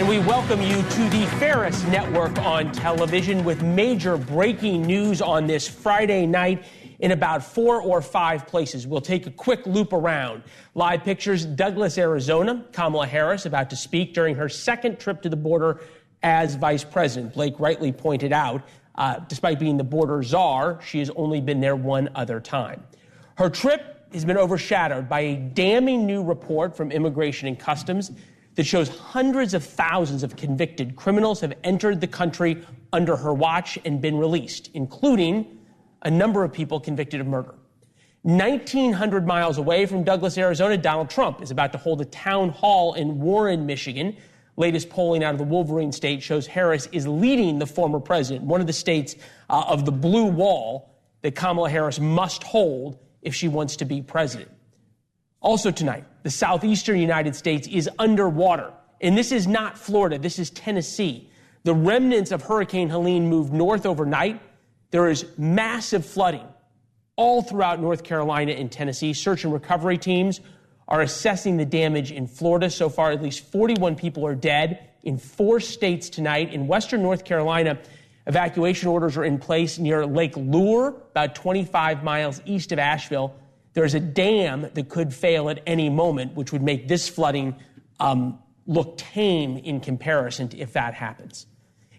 And we welcome you to the Ferris Network on television with major breaking news on this Friday night in about 4 or 5 places. We'll take a quick loop around. Live pictures, Douglas, Arizona. Kamala Harris about to speak during her second trip to the border as vice president. Blake rightly pointed out, despite being the border czar, she has only been there one other time. Her trip has been overshadowed by a damning new report from Immigration and Customs that shows hundreds of thousands of convicted criminals have entered the country under her watch and been released, including a number of people convicted of murder. 1,900 miles away from Douglas, Arizona, Donald Trump is about to hold a town hall in Warren, Michigan. Latest polling out of the Wolverine state shows Harris is leading the former president, one of the states of the blue wall that Kamala Harris must hold if she wants to be president. Also tonight, the southeastern United States is underwater. And this is not Florida, this is Tennessee. The remnants of Hurricane Helene moved north overnight. There is massive flooding all throughout North Carolina and Tennessee. Search and recovery teams are assessing the damage in Florida. So far, at least 41 people are dead in 4 states tonight. In western North Carolina, evacuation orders are in place near Lake Lure, about 25 miles east of Asheville. There's a dam that could fail at any moment, which would make this flooding look tame in comparison to if that happens.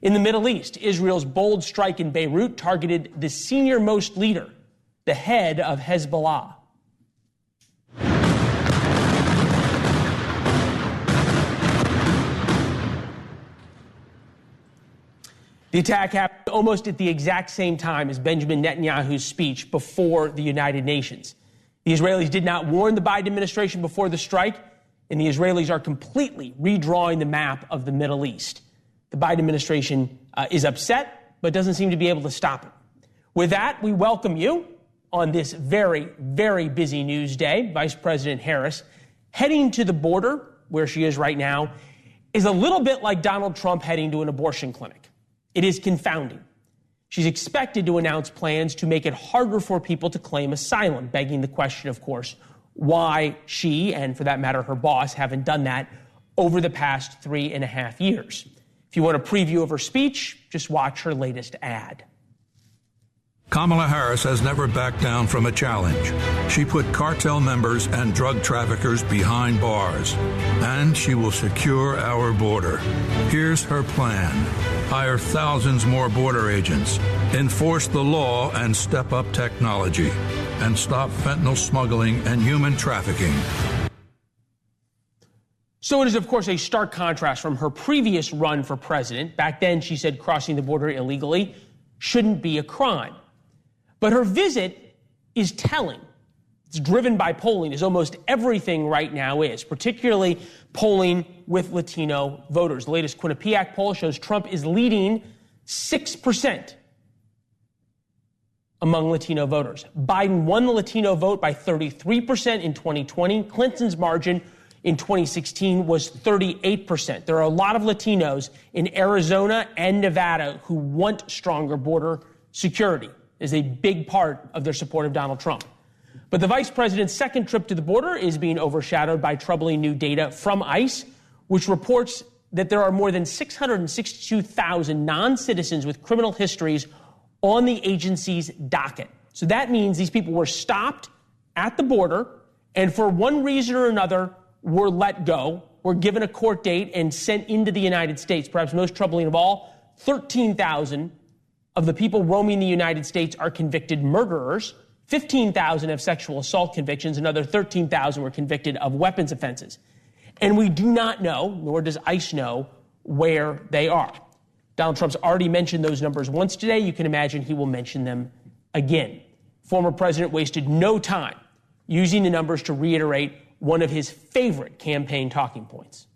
In the Middle East, Israel's bold strike in Beirut targeted the senior-most leader, the head of Hezbollah. The attack happened almost at the exact same time as Benjamin Netanyahu's speech before the United Nations. The Israelis did not warn the Biden administration before the strike, and the Israelis are completely redrawing the map of the Middle East. The Biden administration is upset, but doesn't seem to be able to stop it. With that, we welcome you on this very, very busy news day. Vice President Harris heading to the border, where she is right now, is a little bit like Donald Trump heading to an abortion clinic. It is confounding. She's expected to announce plans to make it harder for people to claim asylum, begging the question, of course, why she, and for that matter her boss, haven't done that over the past 3.5 years. If you want a preview of her speech, just watch her latest ad. Kamala Harris has never backed down from a challenge. She put cartel members and drug traffickers behind bars, and she will secure our border. Here's her plan. Hire thousands more border agents, enforce the law and step up technology, and stop fentanyl smuggling and human trafficking. So it is, of course, a stark contrast from her previous run for president. Back then, she said crossing the border illegally shouldn't be a crime. But her visit is telling. It's driven by polling, as almost everything right now is, particularly polling with Latino voters. The latest Quinnipiac poll shows Trump is leading 6% among Latino voters. Biden won the Latino vote by 33% in 2020. Clinton's margin in 2016 was 38%. There are a lot of Latinos in Arizona and Nevada who want stronger border security as a big part of their support of Donald Trump. But the vice president's second trip to the border is being overshadowed by troubling new data from ICE, which reports that there are more than 662,000 non-citizens with criminal histories on the agency's docket. So that means these people were stopped at the border and for one reason or another were let go, were given a court date and sent into the United States. Perhaps most troubling of all, 13,000 of the people roaming the United States are convicted murderers. 15,000 have sexual assault convictions. Another 13,000 were convicted of weapons offenses. And we do not know, nor does ICE know, where they are. Donald Trump's already mentioned those numbers once today. You can imagine he will mention them again. Former president wasted no time using the numbers to reiterate one of his favorite campaign talking points.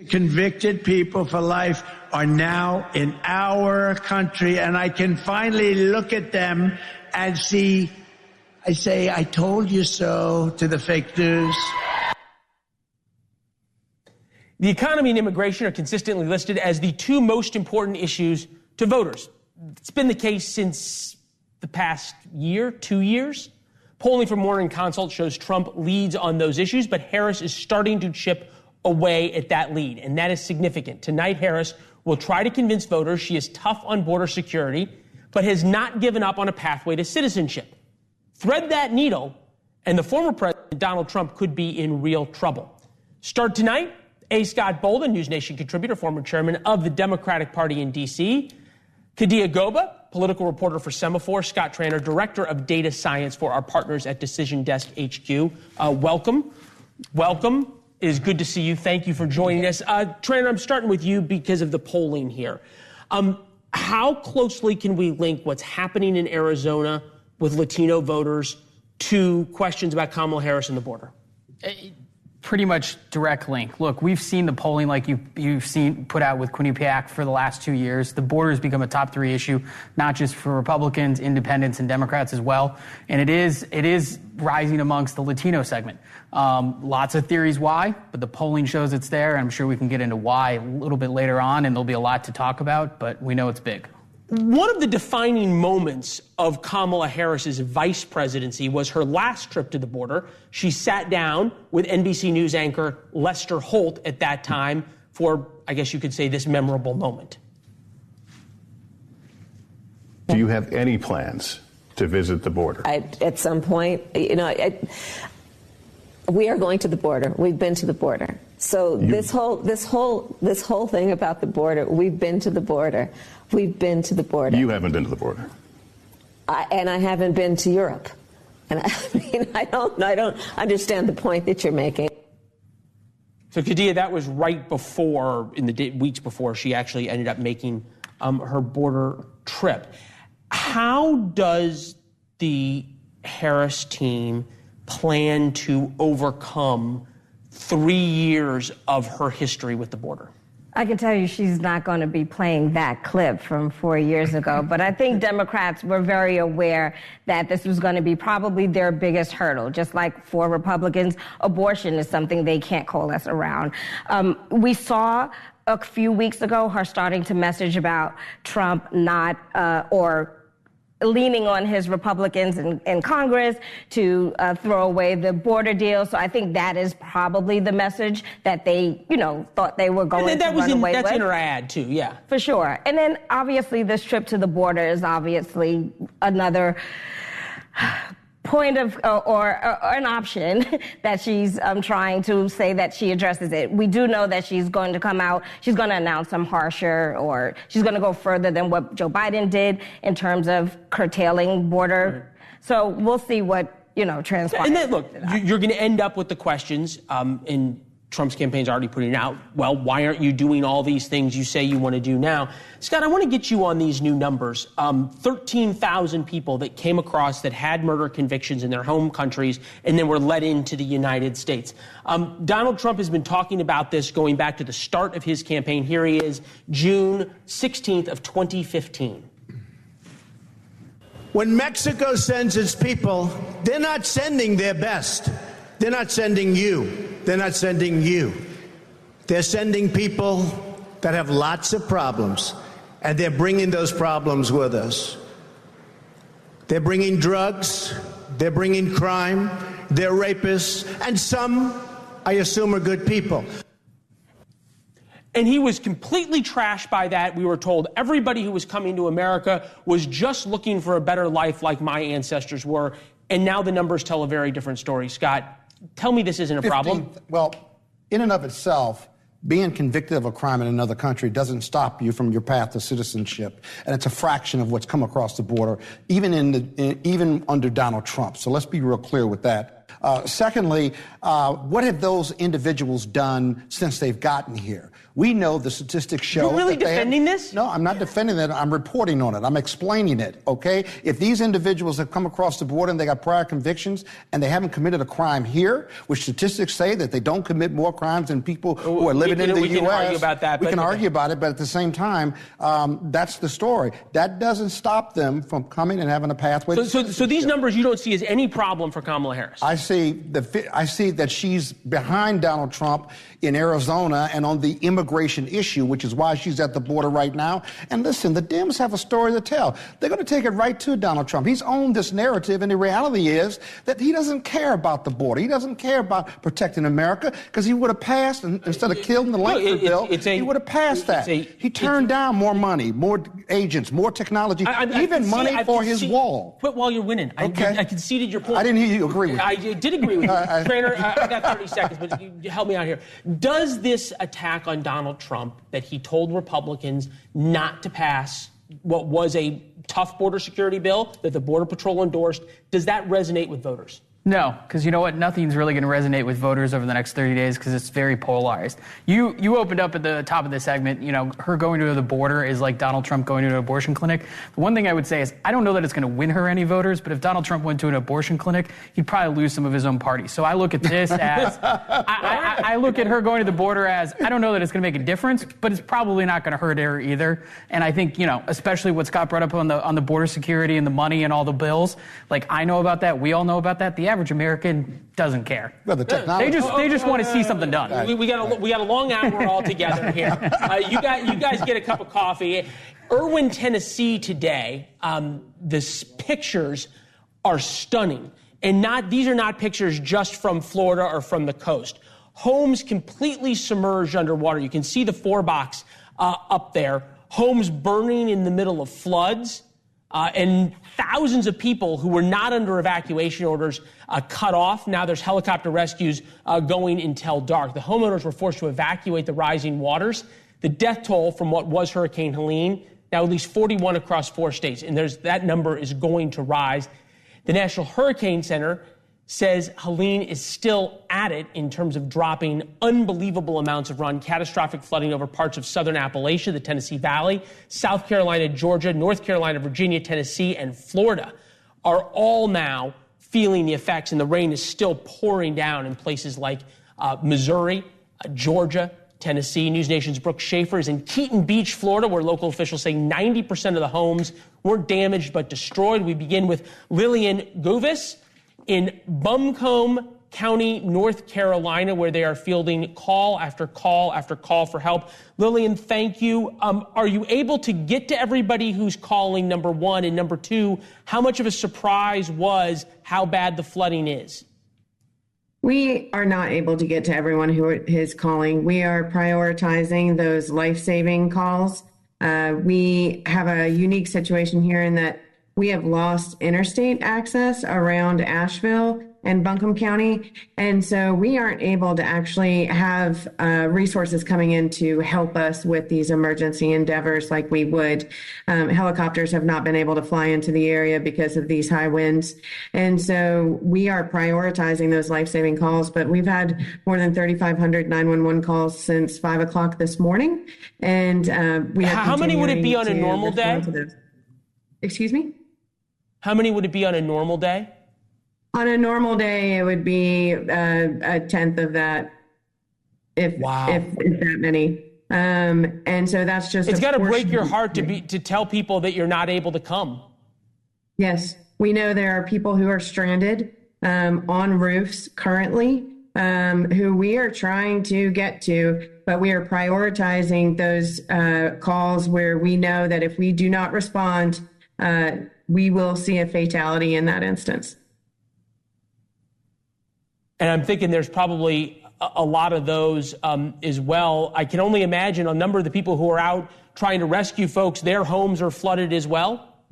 Convicted people for life are now in our country, and I can finally look at them and see, I say, I told you so to the fake news. The economy and immigration are consistently listed as the two most important issues to voters. It's been the case since the past year, 2 years. Polling from Morning Consult shows Trump leads on those issues, but Harris is starting to chip away at that lead, and that is significant. Tonight, Harris will try to convince voters she is tough on border security, but has not given up on a pathway to citizenship. Thread that needle, and the former president, Donald Trump, could be in real trouble. Start tonight, A. Scott Bolden, NewsNation contributor, former chairman of the Democratic Party in D.C., Kadia Goba, political reporter for Semaphore, Scott Tranter, director of data science for our partners at Decision Desk HQ. Welcome. It is good to see you. Thank you for joining us. Tranter, I'm starting with you because of the polling here. How closely can we link what's happening in Arizona with Latino voters to questions about Kamala Harris and the border? Pretty much direct link. Look, we've seen the polling like you've seen put out with Quinnipiac for the last 2 years. The border has become a top 3 issue, not just for Republicans, independents, and Democrats as well. And it is rising amongst the Latino segment. Lots of theories why, but the polling shows it's there. I'm sure we can get into why a little bit later on, and there'll be a lot to talk about, but we know it's big. One of the defining moments of Kamala Harris's vice presidency was her last trip to the border. She sat down with NBC News anchor Lester Holt at that time for, I guess you could say, this memorable moment. Do you have any plans to visit the border? At some point, we are going to the border. We've been to the border. So this whole thing about the border, we've been to the border. We've been to the border. You haven't been to the border. And I haven't been to Europe. And I don't understand the point that you're making. So, Kadia, that was right before, in the weeks before she actually ended up making her border trip. How does the Harris team plan to overcome 3 years of her history with the border? I can tell you she's not going to be playing that clip from 4 years ago, but I think Democrats were very aware that this was going to be probably their biggest hurdle. Just like for Republicans, abortion is something they can't coalesce around. We saw a few weeks ago her starting to message about Trump or leaning on his Republicans in Congress to throw away the border deal. So I think that is probably the message that they, thought they were going to run away with. That's in her ad, too, yeah. For sure. And then, obviously, this trip to the border is obviously another point of or an option that she's trying to say that she addresses it. We do know that she's going to come out, she's going to announce some harsher, or she's going to go further than what Joe Biden did in terms of curtailing border. Right. So we'll see what, transpires. And then, look, you're going to end up with the questions, and Trump's campaign's already putting it out. Well, why aren't you doing all these things you say you want to do now? Scott, I want to get you on these new numbers. 13,000 people that came across that had murder convictions in their home countries and then were let into the United States. Donald Trump has been talking about this going back to the start of his campaign. Here he is, June 16th of 2015. When Mexico sends its people, they're not sending their best. They're not sending you. They're not sending you. They're sending people that have lots of problems, and they're bringing those problems with us. They're bringing drugs. They're bringing crime. They're rapists. And some, I assume, are good people. And he was completely trashed by that. We were told everybody who was coming to America was just looking for a better life like my ancestors were. And now the numbers tell a very different story. Scott, tell me this isn't a problem. Well, in and of itself, being convicted of a crime in another country doesn't stop you from your path to citizenship. And it's a fraction of what's come across the border, even under Donald Trump. So let's be real clear with that. Secondly, what have those individuals done since they've gotten here? We know the statistics show. You're really defending this? No, I'm not defending that. I'm reporting on it. I'm explaining it, okay? If these individuals have come across the border and they got prior convictions and they haven't committed a crime here, which statistics say that they don't commit more crimes than people who are living in the U.S. We can argue about that. We can argue about it, but at the same time, that's the story. That doesn't stop them from coming and having a pathway. So these numbers you don't see as any problem for Kamala Harris? see that she's behind Donald Trump in Arizona and on the immigration issue, which is why she's at the border right now. And listen, the Dems have a story to tell. They're going to take it right to Donald Trump. He's owned this narrative, and the reality is that he doesn't care about the border. He doesn't care about protecting America, because he would have passed, and instead of killing the Langford bill, he would have passed that. He turned down more money, more agents, more technology, even money for his wall. Quit while you're winning. Okay. I conceded your point. I didn't hear you agree with I me. did agree with you. Trainer, I got 30 seconds, but you help me out here. Does this attack on Donald Trump, that he told Republicans not to pass what was a tough border security bill that the Border Patrol endorsed, does that resonate with voters? No, because you know what? Nothing's really going to resonate with voters over the next 30 days because it's very polarized. You opened up at the top of the segment, her going to the border is like Donald Trump going to an abortion clinic. The one thing I would say is I don't know that it's going to win her any voters, but if Donald Trump went to an abortion clinic, he'd probably lose some of his own party. So I look at this as, I look at her going to the border as, I don't know that it's going to make a difference, but it's probably not going to hurt her either. And I think, especially what Scott brought up on the border security and the money and all the bills, like I know about that, we all know about that. The average American doesn't care. Well, the technology. They just want to see something done. We got a long hour all together here. You guys get a cup of coffee. Irwin, Tennessee today. The pictures are stunning, and these are not pictures just from Florida or from the coast. Homes completely submerged underwater. You can see the 4-box up there. Homes burning in the middle of floods. And thousands of people who were not under evacuation orders cut off. Now there's helicopter rescues going until dark. The homeowners were forced to evacuate the rising waters. The death toll from what was Hurricane Helene, now at least 41 across 4 states, and that number is going to rise. The National Hurricane Center says Helene is still at it in terms of dropping unbelievable amounts of rain, catastrophic flooding over parts of southern Appalachia, the Tennessee Valley, South Carolina, Georgia, North Carolina, Virginia, Tennessee, and Florida are all now feeling the effects, and the rain is still pouring down in places like Missouri, Georgia, Tennessee. NewsNation's Brooke Schaefer is in Keaton Beach, Florida, where local officials say 90% of the homes weren't damaged but destroyed. We begin with Lillian Govis in Buncombe County, North Carolina, where they are fielding call after call after call for help. Lillian, thank you. Are you able to get to everybody who's calling, number one? And number two, how much of a surprise was how bad the flooding is? We are not able to get to everyone who is calling. We are prioritizing those life-saving calls. We have a unique situation here in that we have lost interstate access around Asheville and Buncombe County. And so we aren't able to actually have resources coming in to help us with these emergency endeavors like we would. Helicopters have not been able to fly into the area because of these high winds. And so we are prioritizing those life-saving calls, but we've had more than 3,500 911 calls since 5 o'clock this morning. And we are How many would it be on a normal day? Excuse me? How many would it be on a normal day? On a normal day, it would be a tenth of that, if that many. And so that's just. It's got to break your heart to tell people that you're not able to come. Yes, we know there are people who are stranded on roofs currently, who we are trying to get to, but we are prioritizing those calls where we know that if we do not respond, we will see a fatality in that instance. And I'm thinking there's probably a lot of those as well. I can only imagine a number of the people who are out trying to rescue folks, their homes are flooded as well.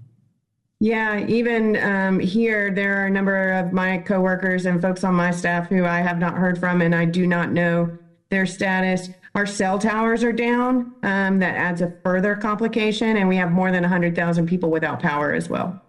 Yeah, even here, there are a number of my coworkers and folks on my staff who I have not heard from, and I do not know their status. Our cell towers are down. That adds a further complication, and we have more than 100,000 people without power as well.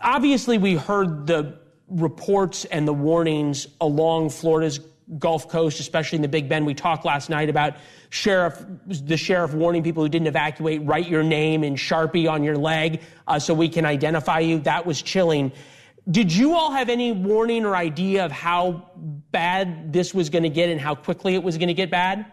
Obviously, we heard the reports and the warnings along Florida's Gulf Coast, especially in the Big Bend. We talked last night about the sheriff warning people who didn't evacuate, write your name in Sharpie on your leg so we can identify you. That was chilling. Did you all have any warning or idea of how bad this was going to get and how quickly it was going to get bad?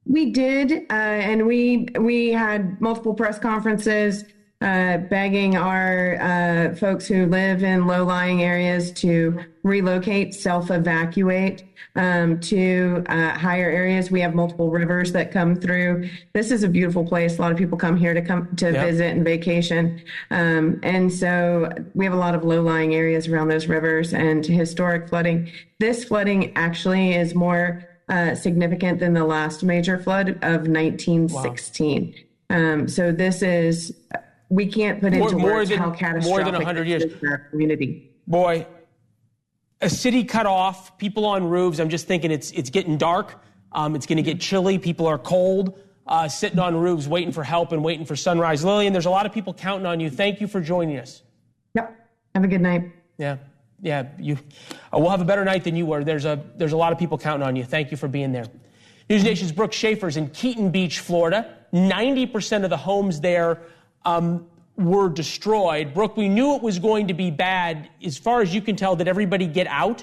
We did, and we had multiple press conferences begging our folks who live in low-lying areas to relocate, self-evacuate to higher areas. We have multiple rivers that come through. This is a beautiful place. A lot of people come here to visit and vacation. And so we have a lot of low-lying areas around those rivers and historic flooding. This flooding actually is more significant than the last major flood of 1916. Wow. So this is... We can't put into words how catastrophic more than 100 years for our community. Boy, a city cut off, people on roofs. I'm just thinking it's getting dark. It's going to get chilly. People are cold, sitting on roofs, waiting for help and waiting for sunrise. Lillian, there's a lot of people counting on you. Thank you for joining us. Yep. Have a good night. Yeah. We'll have a better night than you were. There's a lot of people counting on you. Thank you for being there. NewsNation's Brooke Schaefer's in Keaton Beach, Florida. 90% of the homes there were destroyed. Brooke, we knew it was going to be bad. As far as you can tell, did everybody get out?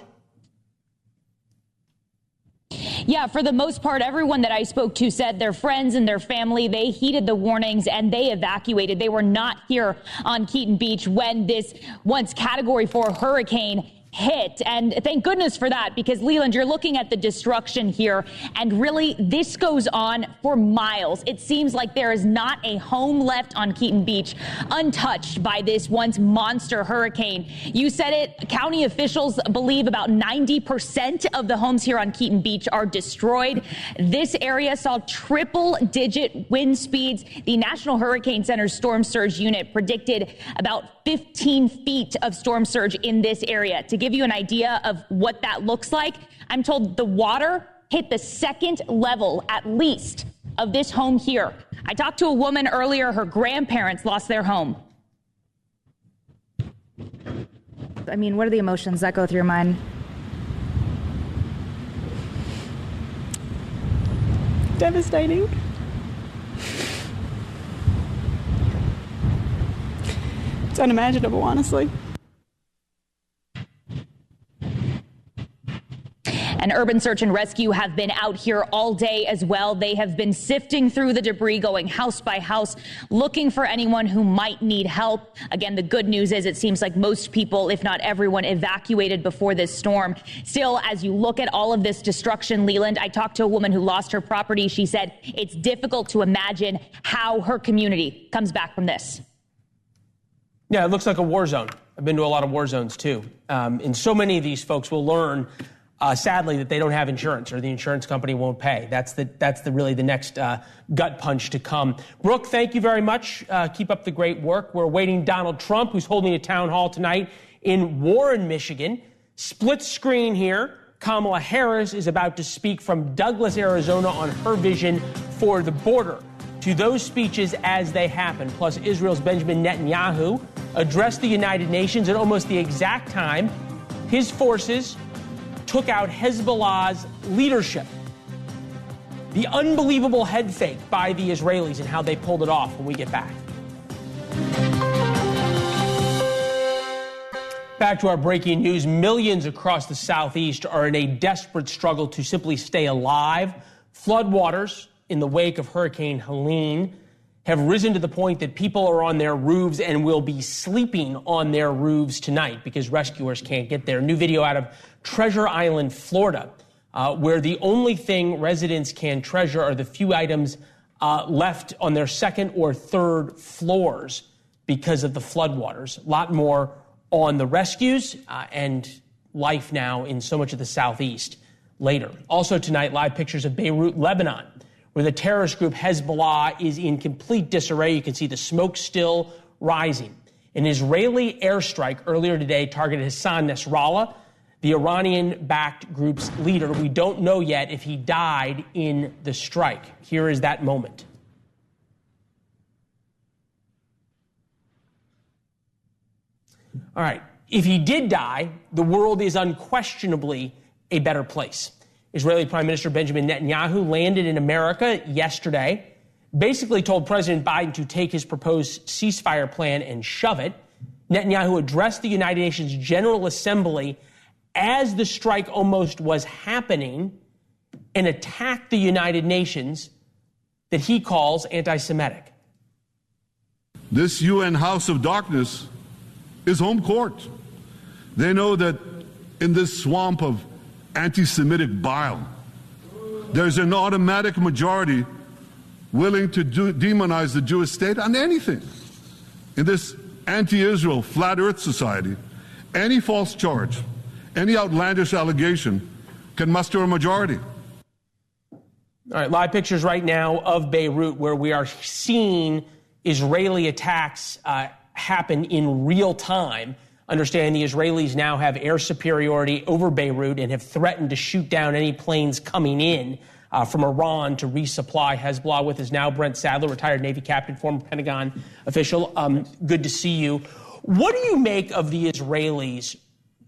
Yeah, for the most part, everyone that I spoke to said their friends and their family, they heeded the warnings and they evacuated. They were not here on Keaton Beach when this once Category 4 hurricane hit. And thank goodness for that, because Leland, you're looking at the destruction here, and really this goes on for miles. It seems like there is not a home left on Keaton Beach untouched by this once monster hurricane. You said it, county officials believe about 90% of the homes here on Keaton Beach are destroyed. This area saw triple-digit wind speeds. The National Hurricane Center's Storm Surge Unit predicted about 15 feet of storm surge in this area. To give you an idea of what that looks like, I'm told the water hit the second level, at least, of this home here. I talked to a woman earlier. Her grandparents lost their home. I mean, what are the emotions that go through your mind? Devastating. It's unimaginable, honestly. And Urban Search and Rescue have been out here all day as well. They have been sifting through the debris, going house by house, looking for anyone who might need help. Again, the good news is it seems like most people, if not everyone, evacuated before this storm. Still, as you look at all of this destruction, Leland, I talked to a woman who lost her property. She said it's difficult to imagine how her community comes back from this. Yeah, it looks like a war zone. I've been to a lot of war zones, too. And so many of these folks will learn, sadly, that they don't have insurance or the insurance company won't pay. That's really the next gut punch to come. Brooke, thank you very much. Keep up the great work. We're awaiting Donald Trump, who's holding a town hall tonight in Warren, Michigan. Split screen here. Kamala Harris is about to speak from Douglas, Arizona on her vision for the border. To those speeches as they happen, plus Israel's Benjamin Netanyahu addressed the United Nations at almost the exact time his forces took out Hezbollah's leadership. The unbelievable head fake by the Israelis and how they pulled it off when we get back. Back to our breaking news. Millions across the southeast are in a desperate struggle to simply stay alive. Floodwaters in the wake of Hurricane Helene have risen to the point that people are on their roofs and will be sleeping on their roofs tonight because rescuers can't get there. New video out of Treasure Island, Florida, where the only thing residents can treasure are the few items left on their second or third floors because of the floodwaters. A lot more on the rescues and life now in so much of the southeast later. Also tonight, live pictures of Beirut, Lebanon, where the terrorist group Hezbollah is in complete disarray. You can see the smoke still rising. An Israeli airstrike earlier today targeted Hassan Nasrallah, the Iranian-backed group's leader. We don't know yet if he died in the strike. Here is that moment. All right. If he did die, the world is unquestionably a better place. Israeli Prime Minister Benjamin Netanyahu landed in America yesterday, basically told President Biden to take his proposed ceasefire plan and shove it. Netanyahu addressed the United Nations General Assembly as the strike almost was happening and attacked the United Nations that he calls anti-Semitic. This UN House of Darkness is home court. They know that in this swamp of anti-Semitic bile, there's an automatic majority willing to demonize the Jewish state on anything. In this anti-Israel flat earth society, any false charge, any outlandish allegation can muster a majority. All right, live pictures right now of Beirut where we are seeing Israeli attacks happen in real time. Understand the Israelis now have air superiority over Beirut and have threatened to shoot down any planes coming in from Iran to resupply Hezbollah. With us now Brent Sadler, retired Navy captain, former Pentagon official. Good to see you. What do you make of the Israelis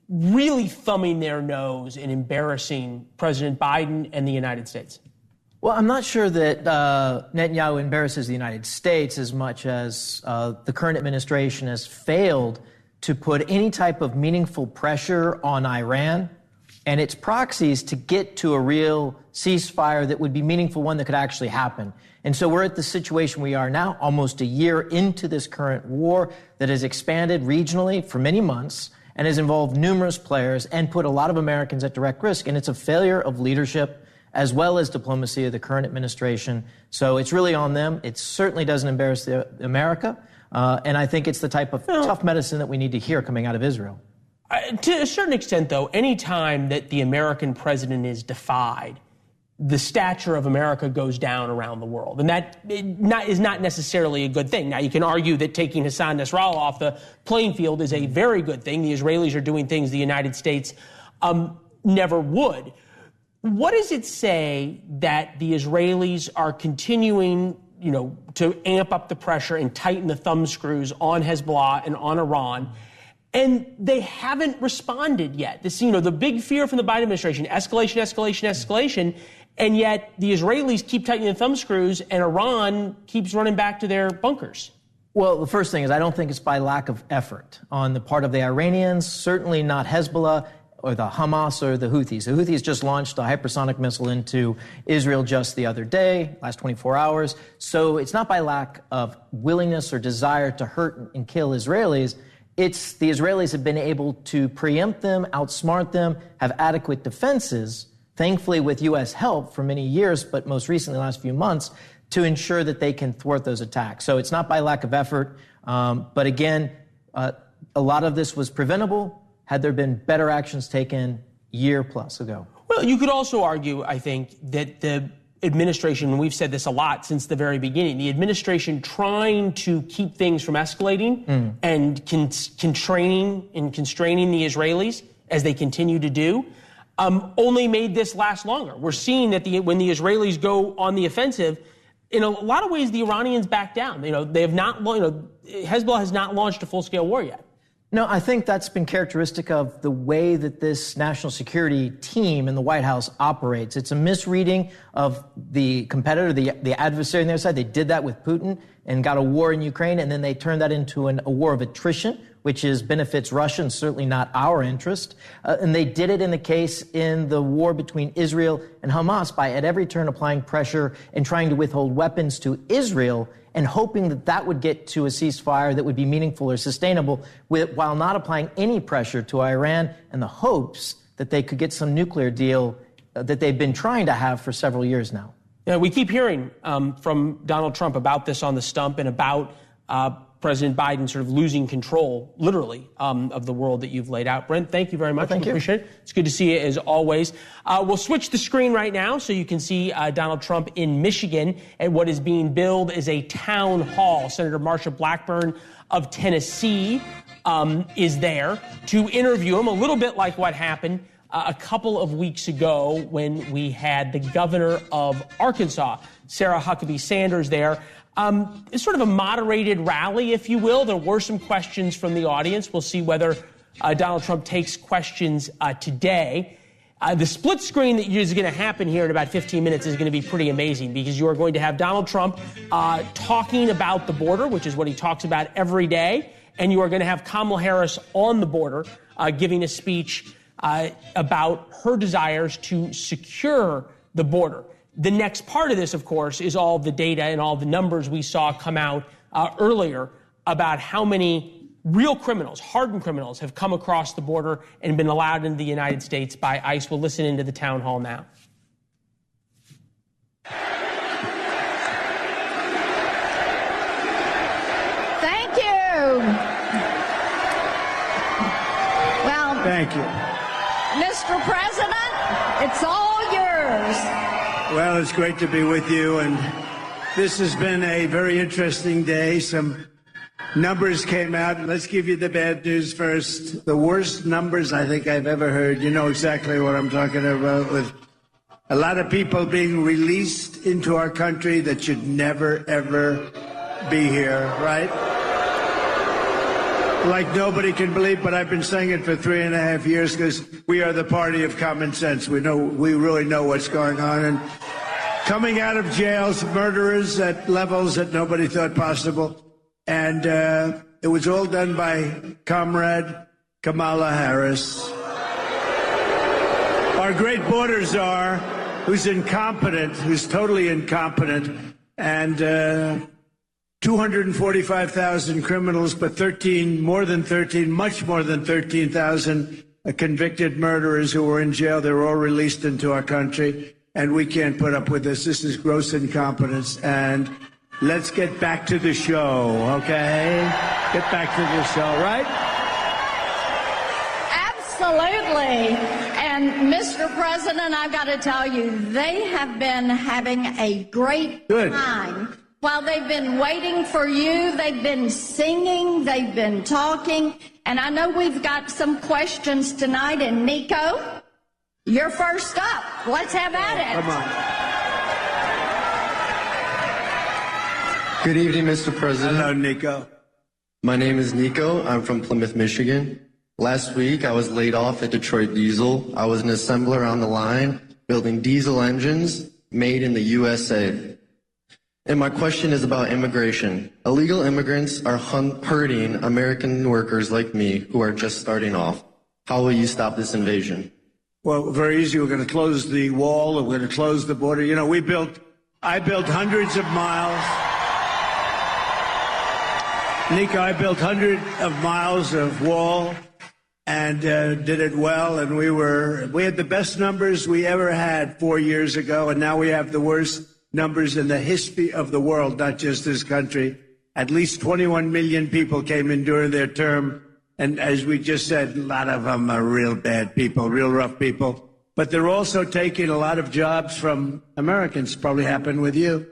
really thumbing their nose and embarrassing President Biden and the United States? Well, I'm not sure that Netanyahu embarrasses the United States as much as the current administration has failed to put any type of meaningful pressure on Iran and its proxies to get to a real ceasefire that would be meaningful, one that could actually happen. And so we're at the situation we are now, almost a year into this current war that has expanded regionally for many months and has involved numerous players and put a lot of Americans at direct risk. And it's a failure of leadership as well as diplomacy of the current administration. So it's really on them. It certainly doesn't embarrass America. And I think it's the type of tough medicine that we need to hear coming out of Israel. To a certain extent, though, any time that the American president is defied, the stature of America goes down around the world. And that is not necessarily a good thing. Now, you can argue that taking Hassan Nasrallah off the playing field is a very good thing. The Israelis are doing things the United States never would. What does it say that the Israelis are continuing, to amp up the pressure and tighten the thumb screws on Hezbollah and on Iran, and they haven't responded yet? This, the big fear from the Biden administration, escalation, and yet the Israelis keep tightening the thumb screws and Iran keeps running back to their bunkers. Well, the first thing is I don't think it's by lack of effort on the part of the Iranians, certainly not Hezbollah or the Hamas or the Houthis. The Houthis just launched a hypersonic missile into Israel just the other day, last 24 hours. So it's not by lack of willingness or desire to hurt and kill Israelis. It's the Israelis have been able to preempt them, outsmart them, have adequate defenses, thankfully with U.S. help for many years, but most recently the last few months, to ensure that they can thwart those attacks. So it's not by lack of effort. But again, a lot of this was preventable had there been better actions taken year plus ago. Well, you could also argue, I think, that the administration, and we've said this a lot since the very beginning, the administration trying to keep things from escalating and constraining the Israelis as they continue to do, only made this last longer. We're seeing that when the Israelis go on the offensive, in a lot of ways, the Iranians back down. They have not, Hezbollah has not launched a full-scale war yet. No, I think that's been characteristic of the way that this national security team in the White House operates. It's a misreading of the competitor, the adversary on their side. They did that with Putin and got a war in Ukraine, and then they turned that into a war of attrition, which benefits Russia and certainly not our interest. And they did it in the case in the war between Israel and Hamas by at every turn applying pressure and trying to withhold weapons to Israel and hoping that that would get to a ceasefire that would be meaningful or sustainable while not applying any pressure to Iran and the hopes that they could get some nuclear deal that they've been trying to have for several years now. Yeah, we keep hearing from Donald Trump about this on the stump and about President Biden sort of losing control, literally, of the world that you've laid out. Brent, thank you very much. Well, thank you. Appreciate it. It's good to see you as always. We'll switch the screen right now so you can see Donald Trump in Michigan at what is being billed as a town hall. Senator Marsha Blackburn of Tennessee is there to interview him, a little bit like what happened a couple of weeks ago when we had the governor of Arkansas, Sarah Huckabee Sanders, there. It's sort of a moderated rally, if you will. There were some questions from the audience. We'll see whether Donald Trump takes questions today. The split screen that is going to happen here in about 15 minutes is going to be pretty amazing because you are going to have Donald Trump talking about the border, which is what he talks about every day, and you are going to have Kamala Harris on the border giving a speech about her desires to secure the border. The next part of this, of course, is all the data and all the numbers we saw come out earlier about how many real criminals, hardened criminals, have come across the border and been allowed into the United States by ICE. We'll listen into the town hall now. Thank you. Well, thank you. Mr. President, it's all yours. Well, it's great to be with you, and this has been a very interesting day. Some numbers came out. Let's give you the bad news first. The worst numbers I think I've ever heard. You know exactly what I'm talking about, with a lot of people being released into our country that should never, ever be here, right? Like nobody can believe, but I've been saying it for 3.5 years because we are the party of common sense. We really know what's going on. And coming out of jails, murderers at levels that nobody thought possible. And it was all done by Comrade Kamala Harris. Our great border czar, who's incompetent, who's totally incompetent, and 245,000 criminals, but much more than 13,000 convicted murderers who were in jail. They were all released into our country, and we can't put up with this. This is gross incompetence, and let's get back to the show, okay? Get back to the show, right? Absolutely. And Mr. President, I've got to tell you, they have been having a great time. While they've been waiting for you, they've been singing, they've been talking, and I know we've got some questions tonight. And Nico, you're first up. Let's have at it. Come on. Good evening, Mr. President. Hello, Nico. My name is Nico. I'm from Plymouth, Michigan. Last week, I was laid off at Detroit Diesel. I was an assembler on the line, building diesel engines made in the USA. And my question is about immigration. Illegal immigrants are hurting American workers like me who are just starting off. How will you stop this invasion? Well, very easy. We're going to close the wall. We're going to close the border. You know, I built hundreds of miles. Nico, I built hundreds of miles of wall and did it well. And we had the best numbers we ever had 4 years ago. And now we have the worst numbers in the history of the world, not just this country. At least 21 million people came in during their term. And as we just said, a lot of them are real bad people, real rough people. But they're also taking a lot of jobs from Americans, probably happened with you.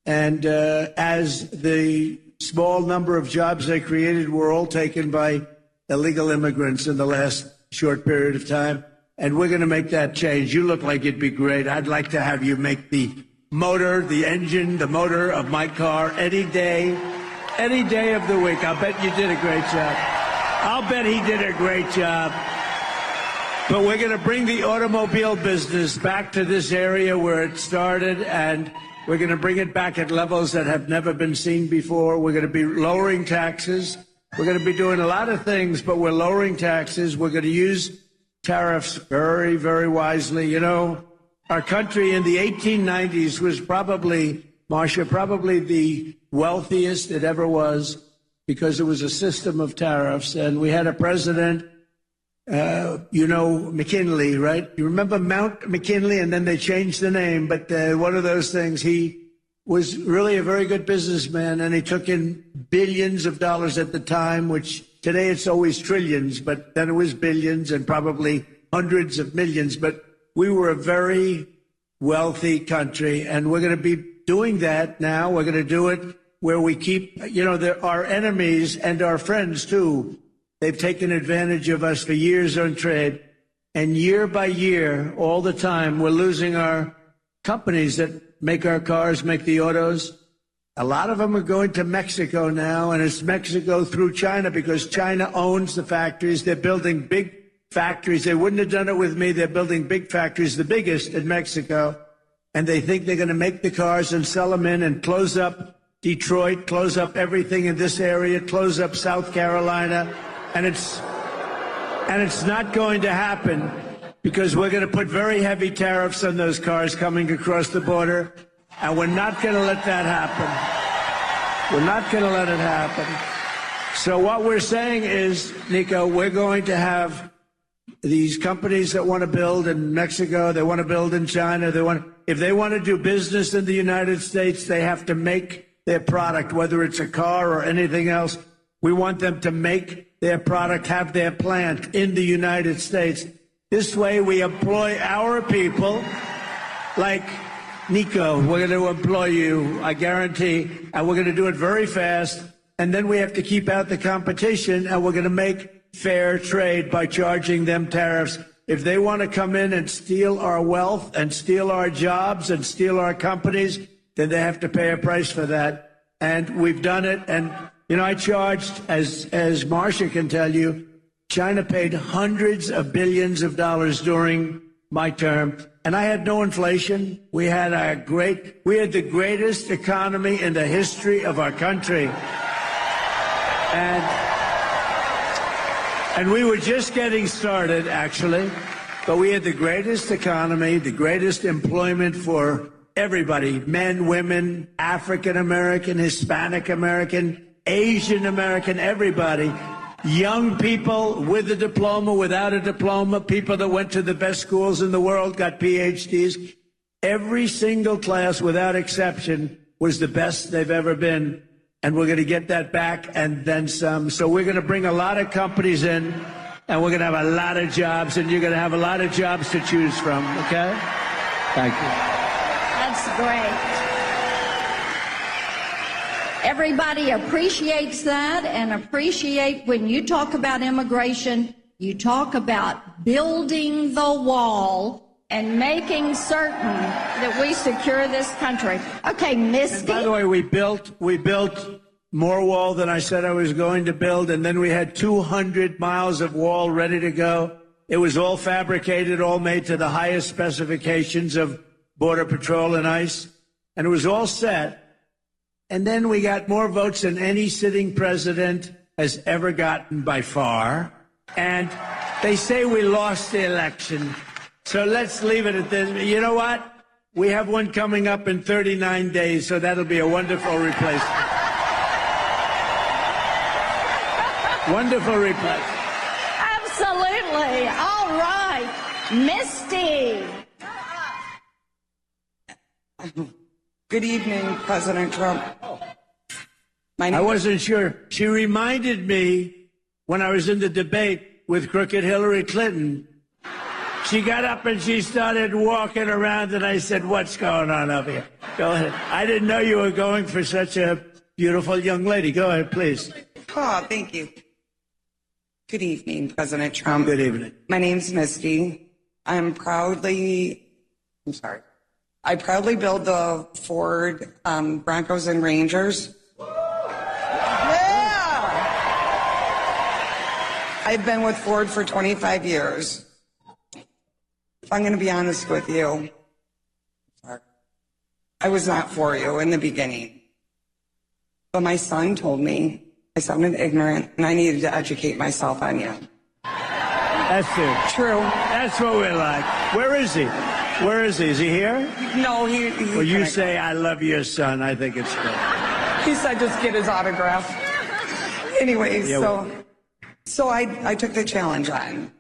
And as the small number of jobs they created were all taken by illegal immigrants in the last short period of time. And we're going to make that change. You look like it'd be great. I'd like to have you make the motor, the engine, the motor of my car any day of the week. I'll bet you did a great job. I'll bet he did a great job. But we're going to bring the automobile business back to this area where it started, and we're going to bring it back at levels that have never been seen before. We're going to be lowering taxes. We're going to be doing a lot of things, but we're lowering taxes. We're going to use tariffs very, very wisely. You know, our country in the 1890s was probably the wealthiest it ever was because it was a system of tariffs. And we had a president, McKinley, right? You remember Mount McKinley? And then they changed the name. But one of those things, he was really a very good businessman, and he took in billions of dollars at the time, which today it's always trillions, but then it was billions and probably hundreds of millions. But we were a very wealthy country, and we're going to be doing that now. We're going to do it where we keep, our enemies and our friends, too. They've taken advantage of us for years on trade. And year by year, all the time, we're losing our companies that make our cars, make the autos. A lot of them are going to Mexico now, and it's Mexico through China because China owns the factories. They're building big factories. They wouldn't have done it with me. They're building big factories, the biggest in Mexico. And they think they're going to make the cars and sell them in and close up Detroit, close up everything in this area, close up South Carolina. And it's not going to happen because we're going to put very heavy tariffs on those cars coming across the border. And we're not going to let that happen. We're not going to let it happen. So what we're saying is, Nico, we're going to have these companies that want to build in Mexico, they want to build in China, if they want to do business in the United States, they have to make their product, whether it's a car or anything else. We want them to make their product, have their plant in the United States. This way we employ our people, like Nico, we're going to employ you, I guarantee, and we're going to do it very fast. And then we have to keep out the competition, and we're going to make fair trade by charging them tariffs. If they want to come in and steal our wealth and steal our jobs and steal our companies, then they have to pay a price for that. And we've done it. And, you know, I charged, as Marcia can tell you, China paid hundreds of billions of dollars during my term. And I had no inflation. We had the greatest economy in the history of our country. And we were just getting started, actually, but we had the greatest economy, the greatest employment for everybody, men, women, African American, Hispanic American, Asian American, everybody, young people with a diploma, without a diploma, people that went to the best schools in the world, got PhDs. Every single class, without exception, was the best they've ever been. And we're going to get that back and then some. So we're going to bring a lot of companies in, and we're going to have a lot of jobs, and you're going to have a lot of jobs to choose from, okay? Thank you. That's great. Everybody appreciates that, and appreciate when you talk about immigration, you talk about building the wall and making certain that we secure this country. Okay, Misty. And by the way, we built more wall than I said I was going to build, and then we had 200 miles of wall ready to go. It was all fabricated, all made to the highest specifications of Border Patrol and ICE, and it was all set. And then we got more votes than any sitting president has ever gotten by far. And they say we lost the election. So let's leave it at this. You know what? We have one coming up in 39 days, so that'll be a wonderful replacement. Wonderful replacement. Absolutely. All right. Misty. Good evening, President Trump. I wasn't sure. She reminded me when I was in the debate with crooked Hillary Clinton. She got up and she started walking around, and I said, what's going on up here? Go ahead. I didn't know you were going for such a beautiful young lady. Go ahead, please. Oh, thank you. Good evening, President Trump. Good evening. My name's Misty. I proudly build the Ford Broncos and Rangers. Yeah! I've been with Ford for 25 years. If I'm going to be honest with you, I was not for you in the beginning. But my son told me I sounded ignorant and I needed to educate myself on you. That's it. True. That's what we're like. Where is he? Where is he? Is he here? No, he Well, you say, I love your son. I think it's good. He said just get his autograph. Anyways, Yeah, so I took the challenge on.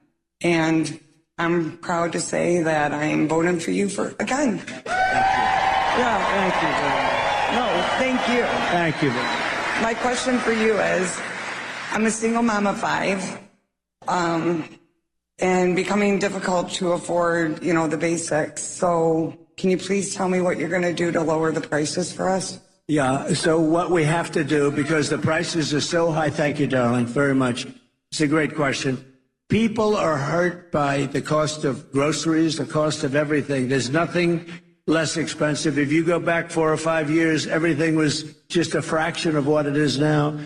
And I'm proud to say that I'm voting for you again. Thank you. Yeah. Thank you very much. No, thank you. Thank you very much. My question for you is, I'm a single mom of 5, and becoming difficult to afford, the basics. So can you please tell me what you're going to do to lower the prices for us? Yeah, so what we have to do, because the prices are so high, thank you, darling, very much. It's a great question. People are hurt by the cost of groceries, the cost of everything. There's nothing less expensive. If you go back 4 or 5 years, everything was just a fraction of what it is now.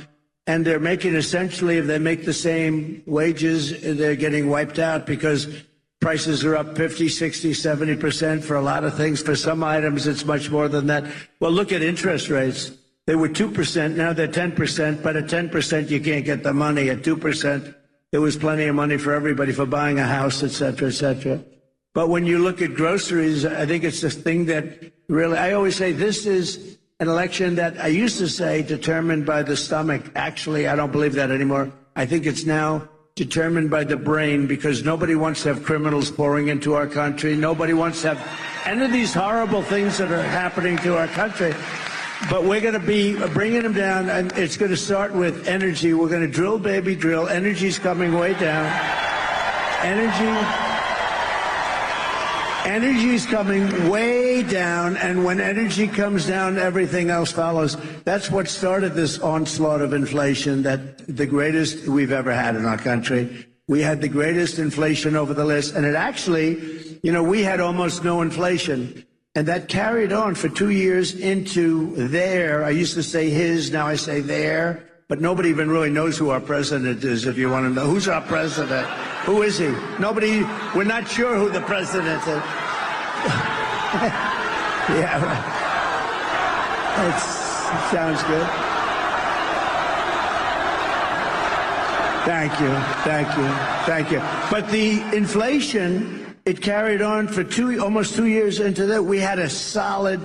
And they're making essentially, if they make the same wages, they're getting wiped out because prices are up 50, 60, 70% for a lot of things. For some items, it's much more than that. Well, look at interest rates. They were 2%, now they're 10%, but at 10% you can't get the money. At 2%, there was plenty of money for everybody for buying a house, et cetera, et cetera. But when you look at groceries, I think it's the thing that really, I always say this is an election that I used to say determined by the stomach. Actually, I don't believe that anymore. I think it's now determined by the brain, because nobody wants to have criminals pouring into our country. Nobody wants to have any of these horrible things that are happening to our country. But we're going to be bringing them down, and it's going to start with energy. We're going to drill, baby, drill. Energy's coming way down. Energy's coming way down, and when energy comes down, everything else follows. That's what started this onslaught of inflation, that the greatest we've ever had in our country. We had the greatest inflation over the list, and it actually, we had almost no inflation. And that carried on for 2 years into there. I used to say his, now I say there. But nobody even really knows who our president is, if you want to know. Who's our president? Who is he? Nobody, we're not sure who the president is. Yeah, right. That sounds good. Thank you. But the inflation, it carried on for almost 2 years into that. We had a solid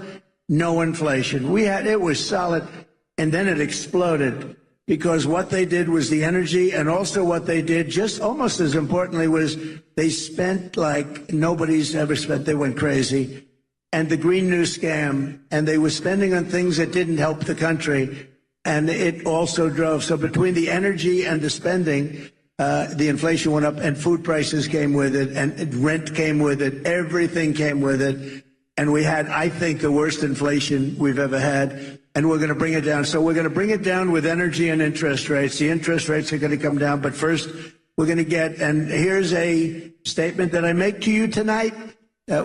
no inflation. It was solid, and then it exploded. Because what they did was the energy, and also what they did, just almost as importantly, was they spent like nobody's ever spent. They went crazy. And the Green New Scam, and they were spending on things that didn't help the country. And it also drove. So between the energy and the spending, the inflation went up, and food prices came with it, and rent came with it. Everything came with it. And we had, I think, the worst inflation we've ever had. And we're going to bring it down. So we're going to bring it down with energy and interest rates. The interest rates are going to come down. But first, we're going to get, and here's a statement that I make to you tonight.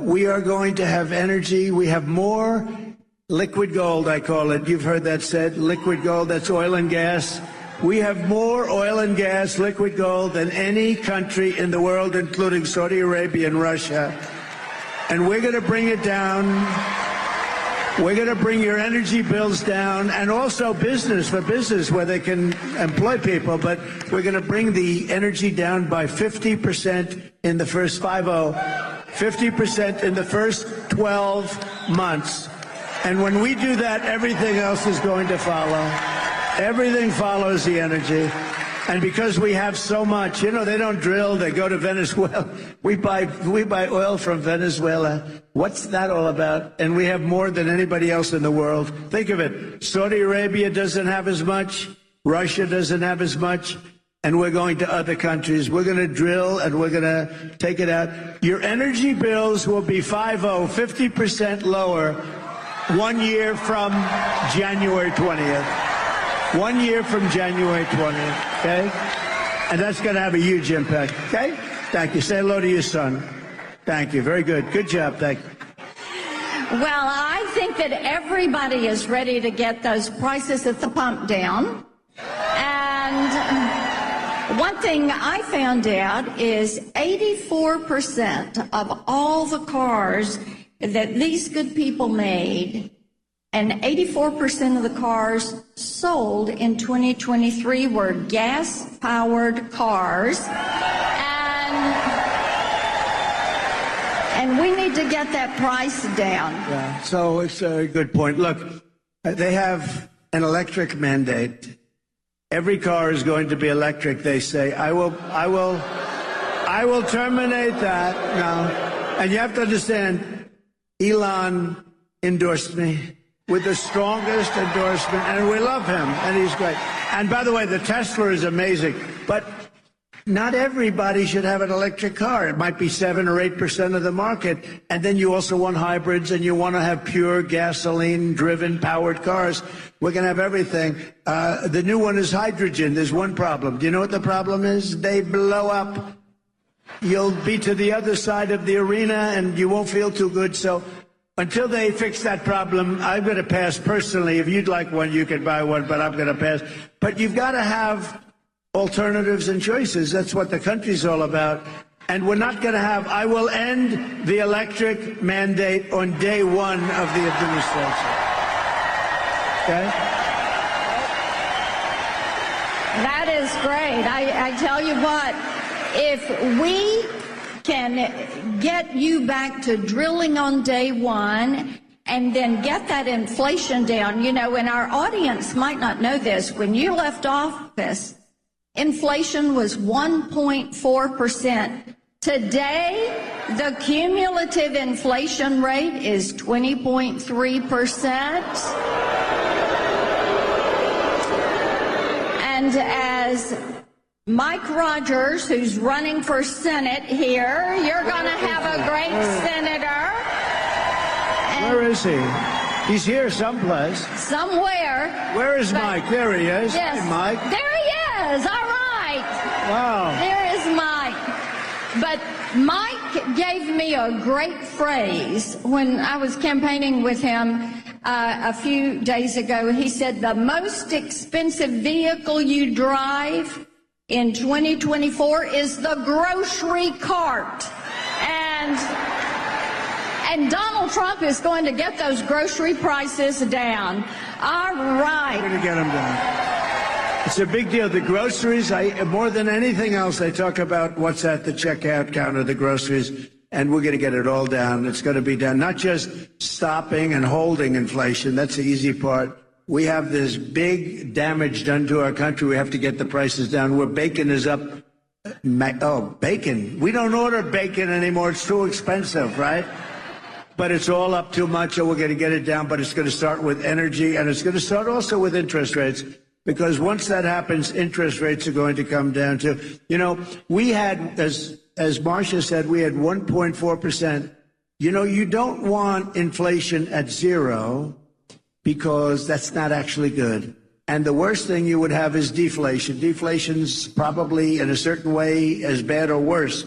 We are going to have energy. We have more liquid gold, I call it. You've heard that said, liquid gold. That's oil and gas. We have more oil and gas, liquid gold, than any country in the world, including Saudi Arabia and Russia. And we're going to bring it down. We're going to bring your energy bills down, and also business where they can employ people. But we're going to bring the energy down by 50% in the first 50% in the first 12 months. And when we do that, everything else is going to follow. Everything follows the energy. And because we have so much, they don't drill, they go to Venezuela. We buy oil from Venezuela. What's that all about? And we have more than anybody else in the world. Think of it. Saudi Arabia doesn't have as much. Russia doesn't have as much. And we're going to other countries. We're going to drill, and we're going to take it out. Your energy bills will be 50% lower 1 year from January 20th. 1 year from January 20th, okay? And that's going to have a huge impact, okay? Thank you. Say hello to your son. Thank you. Very good. Good job. Thank you. Well, I think that everybody is ready to get those prices at the pump down. And one thing I found out is 84% of all the cars that these good people made, and 84% of the cars sold in 2023 were gas-powered cars. And we need to get that price down. Yeah, so it's a good point. Look, they have an electric mandate. Every car is going to be electric, they say. I will terminate that now. And you have to understand, Elon endorsed me with the strongest endorsement, and we love him, and he's great. And by the way, the Tesla is amazing, but not everybody should have an electric car. It might be 7 or 8% of the market, and then you also want hybrids, and you want to have pure gasoline-driven powered cars. We're going to have everything. The new one is hydrogen. There's one problem. Do you know what the problem is? They blow up. You'll be to the other side of the arena, and you won't feel too good, so until they fix that problem, I'm going to pass personally. If you'd like one, you can buy one, but I'm going to pass. But you've got to have alternatives and choices. That's what the country's all about. And we're not going to have, I will end the electric mandate on day one of the administration. Okay? That is great. I tell you what, if we can get you back to drilling on day one and then get that inflation down. You know, and our audience might not know this. When you left office, inflation was 1.4%. Today, the cumulative inflation rate is 20.3%. And as Mike Rogers, who's running for Senate here, you're going to have a great senator. Where is he? He's here someplace. Somewhere. Where is Mike? There he is. Yes. Hey, Mike. There he is. All right. Wow. There is Mike. But Mike gave me a great phrase when I was campaigning with him a few days ago. He said, the most expensive vehicle you drive in 2024 is the grocery cart. And Donald Trump is going to get those grocery prices down. All right. We're going to get them down. It's a big deal. The groceries, more than anything else, I talk about what's at the checkout counter, the groceries, and we're going to get it all down. It's going to be done. Not just stopping and holding inflation. That's the easy part. We have this big damage done to our country. We have to get the prices down. Where bacon is up. Oh, bacon. We don't order bacon anymore. It's too expensive, right? But it's all up too much, and we're going to get it down. But it's going to start with energy, and it's going to start also with interest rates. Because once that happens, interest rates are going to come down too. You know, we had, as Marcia said, we had 1.4%. You know, you don't want inflation at zero because that's not actually good. And the worst thing you would have is deflation. Deflation's probably in a certain way as bad or worse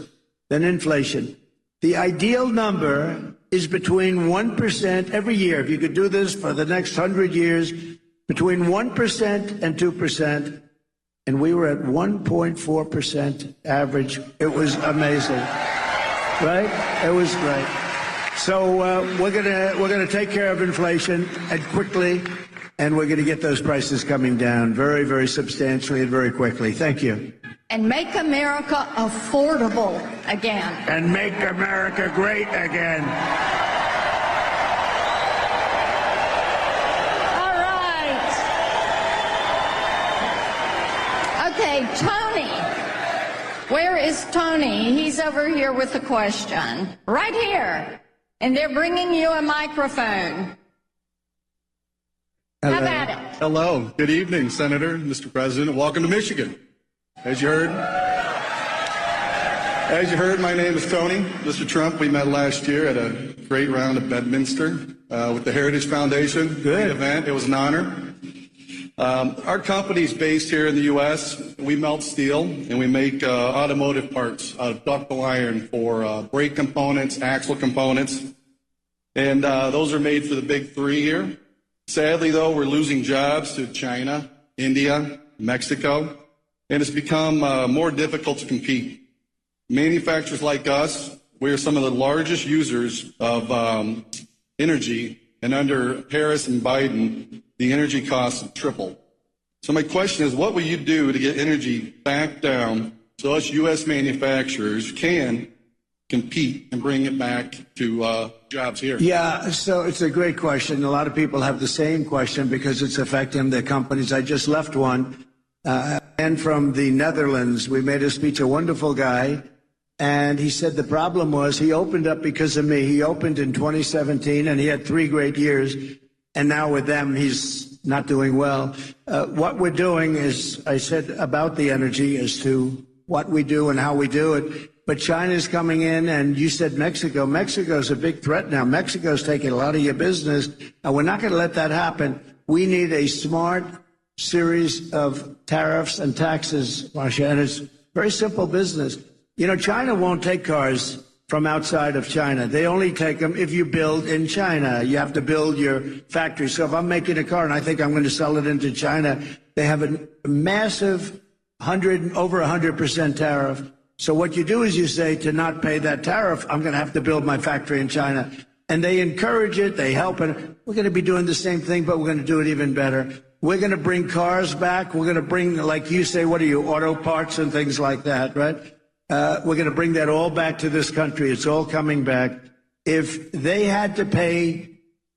than inflation. The ideal number is between 1% every year. If you could do this for the next 100 years, between 1% and 2%, and we were at 1.4% average. It was amazing, right? It was great. So we're gonna take care of inflation and quickly, and we're gonna get those prices coming down very, very substantially and very quickly. Thank you. And make America affordable again. And make America great again. Okay, Tony. Where is Tony? He's over here with a question. Right here. And they're bringing you a microphone. Hello. Have at it. Hello. Good evening, Senator, Mr. President. Welcome to Michigan. As you heard, my name is Tony. Mr. Trump, we met last year at a great round at Bedminster with the Heritage Foundation. Good. Great event. It was an honor. Our company's based here in the U.S. We melt steel, and we make automotive parts out of ductile iron for brake components, axle components. And those are made for the big three here. Sadly, though, we're losing jobs to China, India, Mexico, and it's become more difficult to compete. Manufacturers like us, we are some of the largest users of energy, and under Harris and Biden, the energy costs have tripled. So my question is, what will you do to get energy back down so us U.S. manufacturers can compete and bring it back to jobs here? Yeah, so it's a great question. A lot of people have the same question because it's affecting their companies. I just left one, and from the Netherlands, we made a speech, a wonderful guy, and he said the problem was he opened up because of me. He opened in 2017, and he had 3 great years, and now with them, he's not doing well. What we're doing is, I said about the energy as to what we do and how we do it. But China's coming in, and you said Mexico. Mexico's a big threat now. Mexico's taking a lot of your business, and we're not going to let that happen. We need a smart series of tariffs and taxes, Marcia, and it's very simple business. You know, China won't take cars from outside of China. They only take them if you build in China. You have to build your factory. So if I'm making a car and I think I'm going to sell it into China, they have a massive over 100% tariff. So what you do is you say, to not pay that tariff, I'm going to have to build my factory in China. And they encourage it. They help it. We're going to be doing the same thing, but we're going to do it even better. We're going to bring cars back. We're going to bring, like you say, what are you, auto parts and things like that, right? We're going to bring that all back to this country. It's all coming back. If they had to pay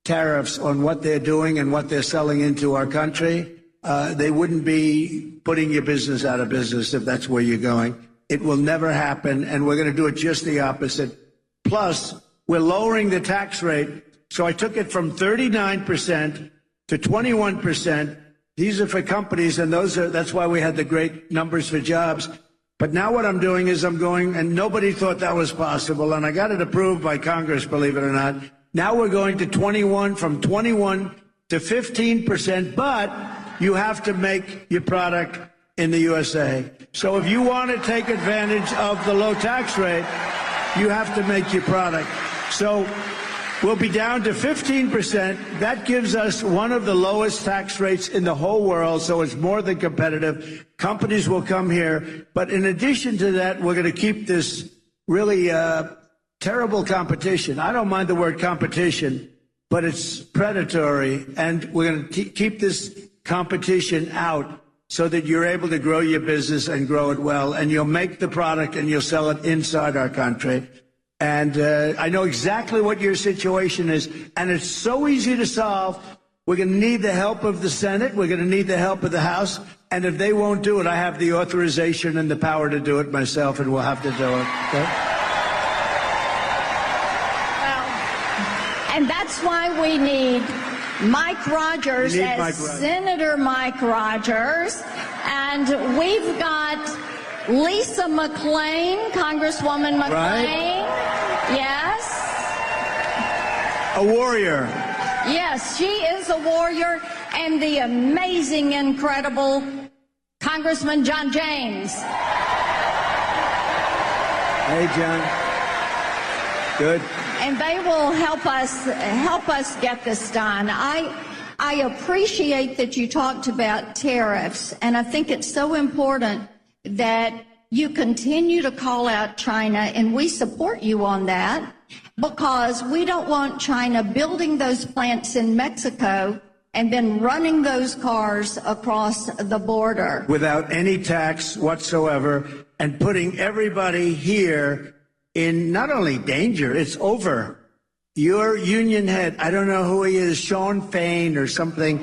tariffs on what they're doing and what they're selling into our country, they wouldn't be putting your business out of business if that's where you're going. It will never happen, and we're going to do it just the opposite. Plus, we're lowering the tax rate. So I took it from 39% to 21%. These are for companies, and that's why we had the great numbers for jobs. But now what I'm doing is I'm going, and nobody thought that was possible, and I got it approved by Congress, believe it or not. Now we're going to from 21 to 15%, but you have to make your product in the USA. So if you want to take advantage of the low tax rate, you have to make your product. So we'll be down to 15%. That gives us one of the lowest tax rates in the whole world, so it's more than competitive. Companies will come here. But in addition to that, we're going to keep this really terrible competition. I don't mind the word competition, but it's predatory. And we're going to keep this competition out so that you're able to grow your business and grow it well. And you'll make the product and you'll sell it inside our country. And I know exactly what your situation is, and it's so easy to solve. We're going to need the help of the Senate. We're going to need the help of the House. And if they won't do it, I have the authorization and the power to do it myself, and we'll have to do it. Okay? Well, and that's why we need Mike Rogers Senator Mike Rogers. And we've got Lisa McClain, Congresswoman McClain. Right. Yes. A warrior. Yes, she is a warrior. And the amazing, incredible Congressman John James. Hey, John. Good. And they will help us get this done. I appreciate that you talked about tariffs, and I think it's so important that you continue to call out China, and we support you on that, because we don't want China building those plants in Mexico and then running those cars across the border. Without any tax whatsoever, and putting everybody here in not only danger, it's over. Your union head, I don't know who he is, Sean Fain or something,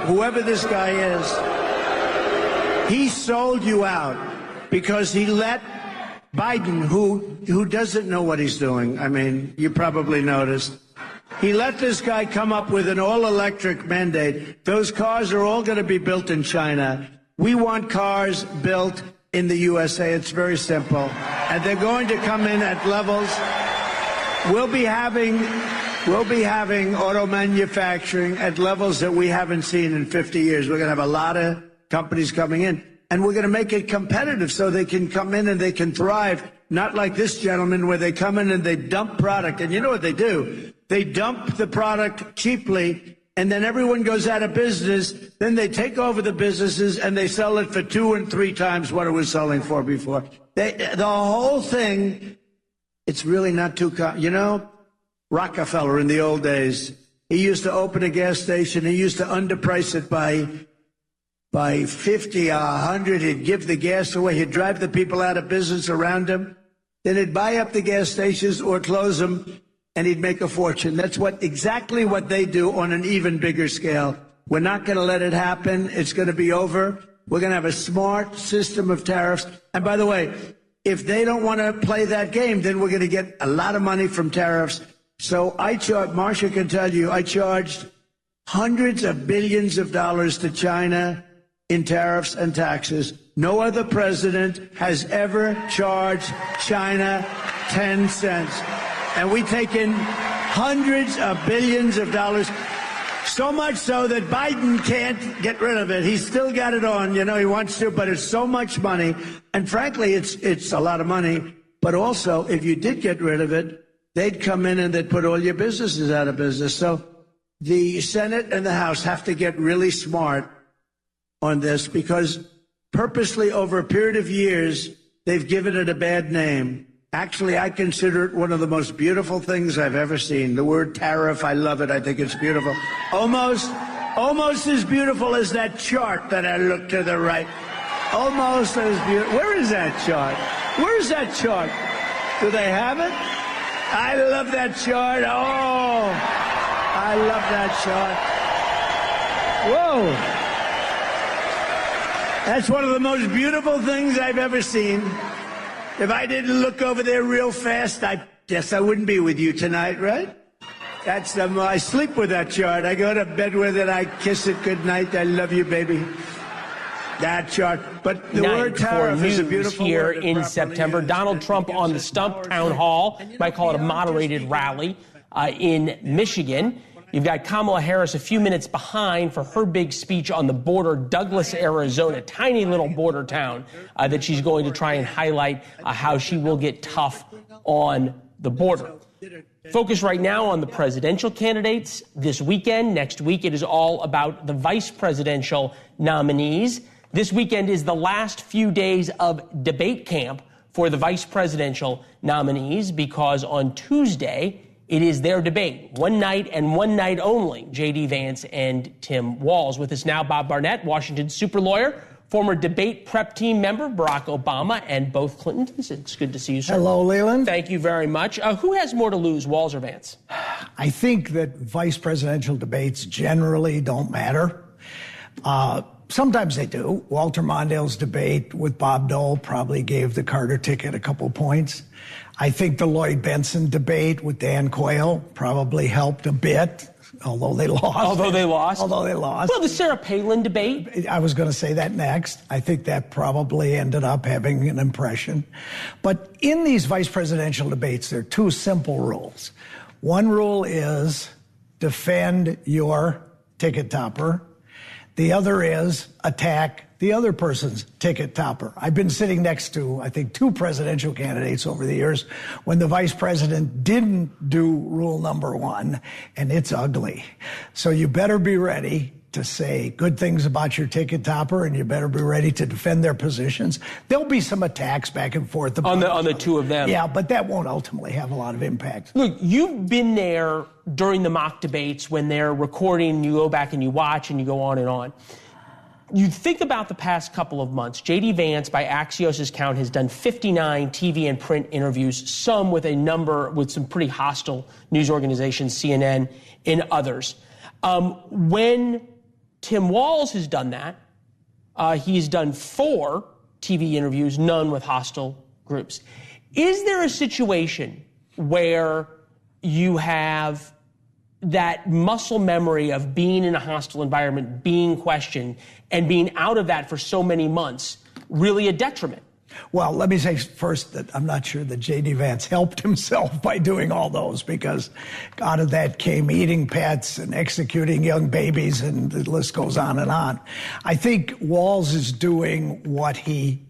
whoever this guy is, he sold you out because he let Biden, who doesn't know what he's doing, I mean, you probably noticed, he let this guy come up with an all-electric mandate. Those cars are all going to be built in China. We want cars built in the USA. It's very simple. And they're going to come in at levels. We'll be having auto manufacturing at levels that we haven't seen in 50 years. We're going to have a lot of companies coming in, and we're going to make it competitive so they can come in and they can thrive, not like this gentleman where they come in and they dump product. And you know what they do? They dump the product cheaply, and then everyone goes out of business. Then they take over the businesses and they sell it for 2 and 3 times what it was selling for before. The whole thing, it's really not too, you know, Rockefeller in the old days, he used to open a gas station. He used to underprice it by 50 or 100. He'd give the gas away. He'd drive the people out of business around him. Then he'd buy up the gas stations or close them, and he'd make a fortune. That's exactly what they do on an even bigger scale. We're not going to let it happen. It's going to be over. We're going to have a smart system of tariffs. And by the way, if they don't want to play that game, then we're going to get a lot of money from tariffs. So Marsha can tell you, I charged hundreds of billions of dollars to China in tariffs and taxes. No other president has ever charged China 10 cents. And we take in hundreds of billions of dollars, so much so that Biden can't get rid of it. He's still got it on, you know, he wants to, but it's so much money. And frankly, it's a lot of money. But also, if you did get rid of it, they'd come in and they'd put all your businesses out of business. So the Senate and the House have to get really smart on this, because purposely over a period of years, they've given it a bad name. Actually, I consider it one of the most beautiful things I've ever seen. The word tariff, I love it. I think it's beautiful. Almost as beautiful as that chart that I looked to the right. Almost as beautiful. Where is that chart? Where's that chart? Do they have it? I love that chart. Oh, I I love that shot. Whoa. That's one of the most beautiful things I've ever seen. If I didn't look over there real fast, I guess I wouldn't be with you tonight, right? That's I sleep with that chart. I go to bed with it. I kiss it goodnight. I love you, baby. That chart. But the word tariff is a beautiful here word in September. Donald Trump on the Stump Town Hall. Might call it a moderated rally in Michigan. You've got Kamala Harris a few minutes behind for her big speech on the border, Douglas, Arizona, tiny little border town that she's going to try and highlight how she will get tough on the border. Focus right now on the presidential candidates this weekend. Next week, it is all about the vice presidential nominees. This weekend is the last few days of debate camp for the vice presidential nominees because on Tuesday, it is their debate, one night and one night only, J.D. Vance and Tim Walz. With us now, Bob Barnett, Washington super lawyer, former debate prep team member, Barack Obama and both Clintons. It's good to see you, sir. Hello, Leland. Thank you very much. Who has more to lose, Walz or Vance? I think that vice presidential debates generally don't matter. Sometimes they do. Walter Mondale's debate with Bob Dole probably gave the Carter ticket a couple points. I think the Lloyd Bentsen debate with Dan Quayle probably helped a bit, although they lost. Although they lost. Well, the Sarah Palin debate. I was going to say that next. I think that probably ended up having an impression. But in these vice presidential debates, there are two simple rules. One rule is defend your ticket topper. The other is attack the other person's ticket topper. I've been sitting next to, I think, two presidential candidates over the years when the vice president didn't do rule number one, and it's ugly. So you better be ready to say good things about your ticket topper, and you better be ready to defend their positions. There'll be some attacks back and forth on the two of them. Yeah, but that won't ultimately have a lot of impact. Look, you've been there during the mock debates when they're recording, you go back and you watch and you go on and on. You think about the past couple of months. J.D. Vance, by Axios' count, has done 59 TV and print interviews, some with some pretty hostile news organizations, CNN and others. When Tim Walz has done that, he's done 4 TV interviews, none with hostile groups. Is there a situation where you have that muscle memory of being in a hostile environment, being questioned, and being out of that for so many months really a detriment? Well, let me say first that I'm not sure that J.D. Vance helped himself by doing all those, because out of that came eating pets and executing young babies, and the list goes on and on. I think Walz is doing what he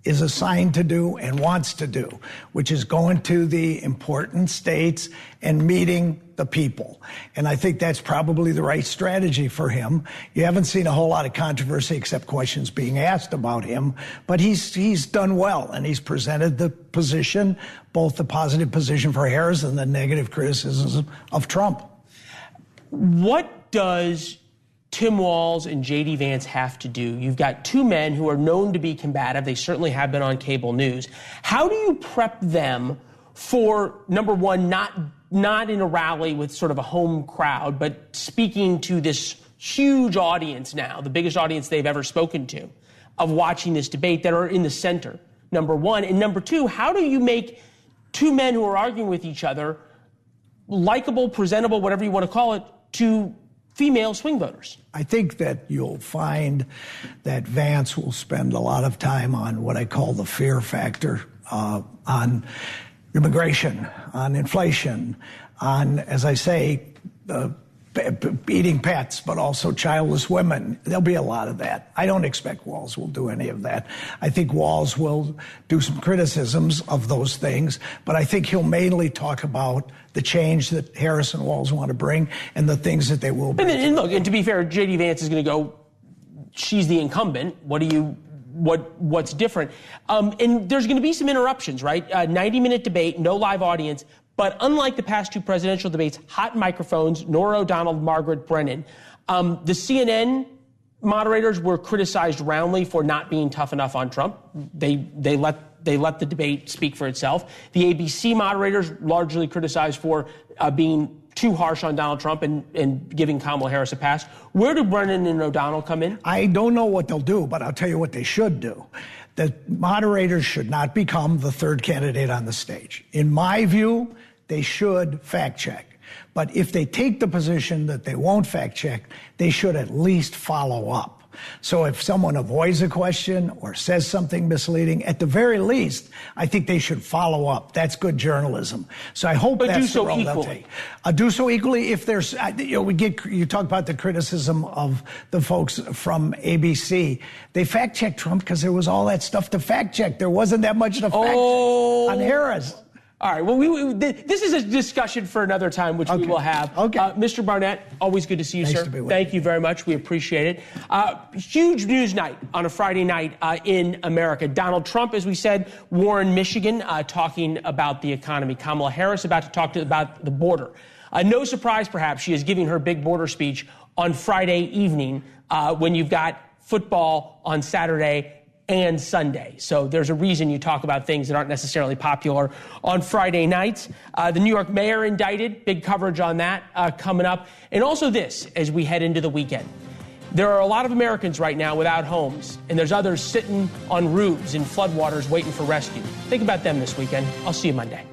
is assigned to do and wants to do, which is going to the important states and meeting the people. And I think that's probably the right strategy for him. You haven't seen a whole lot of controversy except questions being asked about him, but he's done well, and he's presented the position, both the positive position for Harris and the negative criticism of Trump. What does Tim Walz and J.D. Vance have to do? You've got two men who are known to be combative. They certainly have been on cable news. How do you prep them for, number one, not in a rally with sort of a home crowd, but speaking to this huge audience now, the biggest audience they've ever spoken to, of watching this debate, that are in the center, number one? And number two, how do you make two men who are arguing with each other likable, presentable, whatever you want to call it, to female swing voters? I think that you'll find that Vance will spend a lot of time on what I call the fear factor, on immigration, on inflation, on, as I say, eating pets, but also childless women. There'll be a lot of that. I don't expect Walz will do any of that. I think Walz will do some criticisms of those things, but I think he'll mainly talk about the change that Harris and Walz want to bring and the things that they will bring. And look, and to be fair, J.D. Vance is going to go, she's the incumbent. What's different? And there's going to be some interruptions, right? 90-minute debate, no live audience. But unlike the past two presidential debates, hot microphones, Norah O'Donnell, Margaret Brennan. The CNN moderators were criticized roundly for not being tough enough on Trump. They let the debate speak for itself. The ABC moderators largely criticized for being too harsh on Donald Trump and giving Kamala Harris a pass. Where do Brennan and O'Donnell come in? I don't know what they'll do, but I'll tell you what they should do. The moderators should not become the third candidate on the stage. In my view, they should fact check. But if they take the position that they won't fact check, they should at least follow up. So if someone avoids a question or says something misleading, at the very least, I think they should follow up. That's good journalism. So I hope that's the role they'll take. Do so equally if there's, you talk about the criticism of the folks from ABC. They fact checked Trump because there was all that stuff to fact check. There wasn't that much to fact check on Harris. All right. Well, this is a discussion for another time, which we will have. Okay. Mr. Barnett, always good to see you, sir. Thank you very much. We appreciate it. Huge news night on a Friday night in America. Donald Trump, as we said, Warren, Michigan, talking about the economy. Kamala Harris about to talk about the border. No surprise, perhaps, she is giving her big border speech on Friday evening when you've got football on Saturday and Sunday. So there's a reason you talk about things that aren't necessarily popular on Friday nights. The New York mayor indicted, big coverage on that coming up. And also this, as we head into the weekend. There are a lot of Americans right now without homes, and there's others sitting on roofs in floodwaters waiting for rescue. Think about them this weekend. I'll see you Monday.